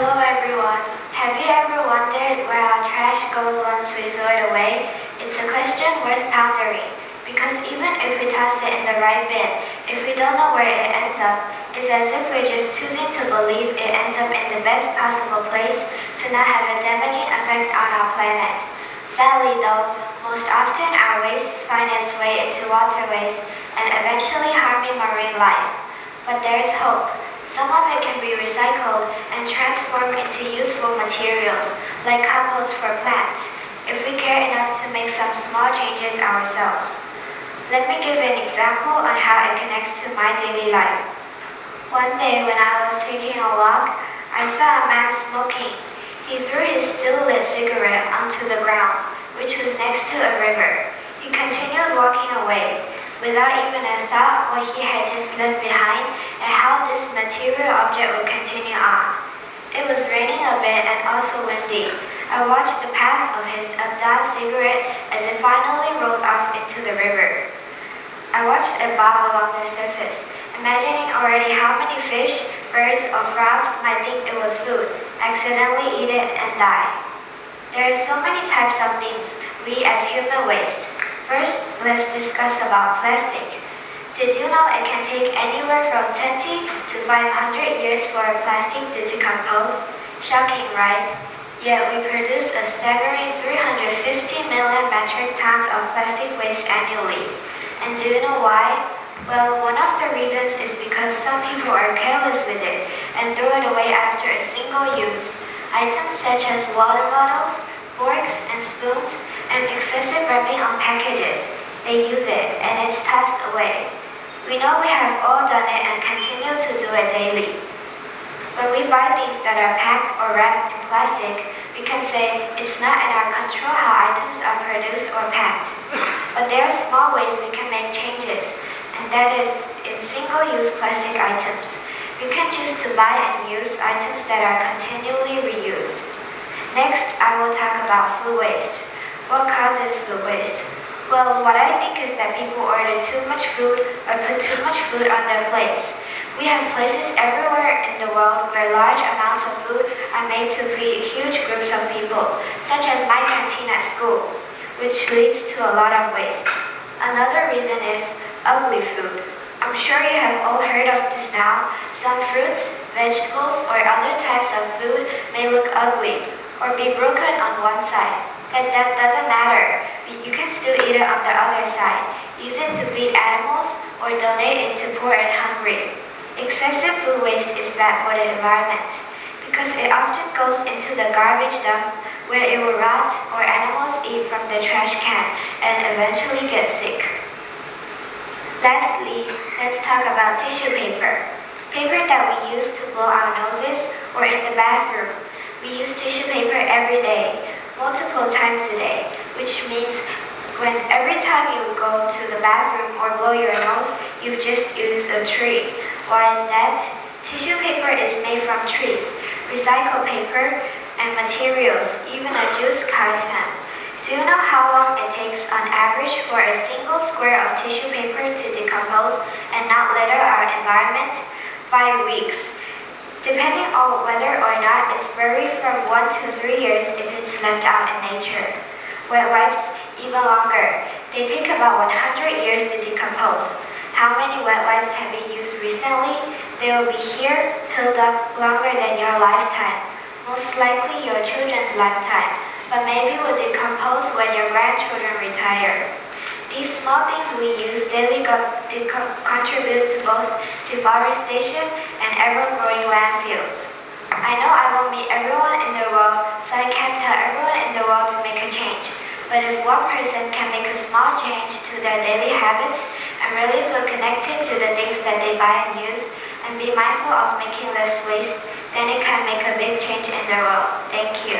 Hello everyone. Have you ever wondered where our trash goes once we throw it away? It's a question worth pondering, because even if we toss it in the right bin, if we don't know where it ends up, it's as if we're just choosing to believe it ends up in the best possible place to not have a damaging effect on our planet. Sadly though, most often our waste finds its way into waterways and eventually harming marine life. But there's hope. Some of it can be recycled and transformed into useful materials, like compost for plants, if we care enough to make some small changes ourselves. Let me give an example on how it connects to my daily life. One day when I was taking a walk, I saw a man smoking. He threw his still lit cigarette onto the ground, which was next to a river. He continued walking away, without even a thought what he had just left behind and how this material object would continue on. It was raining a bit and also windy. I watched the path of his updawn cigarette as it finally rolled off into the river. I watched it bob along the surface, imagining already how many fish, birds, or frogs might think it was food, accidentally eat it, and die. There are so many types of things we as human waste. First, let's discuss about plastic. Did you know it can take anywhere from 20 to 500 years for a plastic to decompose? Shocking, right? Yet we produce a staggering 350 million metric tons of plastic waste annually. And do you know why? Well, one of the reasons is because some people are careless with it and throw it away after a single use. Items such as water bottles, forks, and spoons, and excessive wrapping on packages. They use it and it's tossed away. We know we have all done it and continue to do it daily. When we buy things that are packed or wrapped in plastic, we can say it's not in our control how items are produced or packed. But there are small ways we can make changes, and that is in single-use plastic items. You can choose to buy and use items that are continually reused. Next, I will talk about food waste. What causes food waste? Well, what I think is that people order too much food or put too much food on their plates. We have places everywhere in the world where large amounts of food are made to feed huge groups of people, such as my canteen at school, which leads to a lot of waste. Another reason is ugly food. I'm sure you have all heard of this now. Some fruits, vegetables, or other types of food may look ugly or be broken on one side. But that doesn't matter. You can still eat it on the other side, use it to feed animals, or donate it to poor and hungry. Excessive food waste is bad for the environment, because it often goes into the garbage dump where it will rot or animals eat from the trash can and eventually get sick. Lastly, let's talk about tissue paper. Paper that we use to blow our noses or in the bathroom. We use tissue paper every day, multiple times a day, which means when every time you go to the bathroom or blow your nose, you just use a tree. Why is that? Tissue paper is made from trees, recycled paper, and materials, even a juice carton. Do you know how long it takes on average for a single square of tissue paper to decompose and not litter our environment? 5 weeks. Depending on whether or not it's buried from 1 to 3 years if it's left out in nature. Wet wipes, even longer. They take about 100 years to decompose. How many wet wipes have you used recently? They will be here, filled up longer than your lifetime. Most likely your children's lifetime, but maybe will decompose when your grandchildren retire. These small things we use daily contribute to both deforestation and ever-growing landfills. I know I won't meet everyone in the world, so I can't tell everyone in the world to make a change. But if one person can make a small change to their daily habits and really feel connected to the things that they buy and use, and be mindful of making less waste, then it can make a big change in the world. Thank you.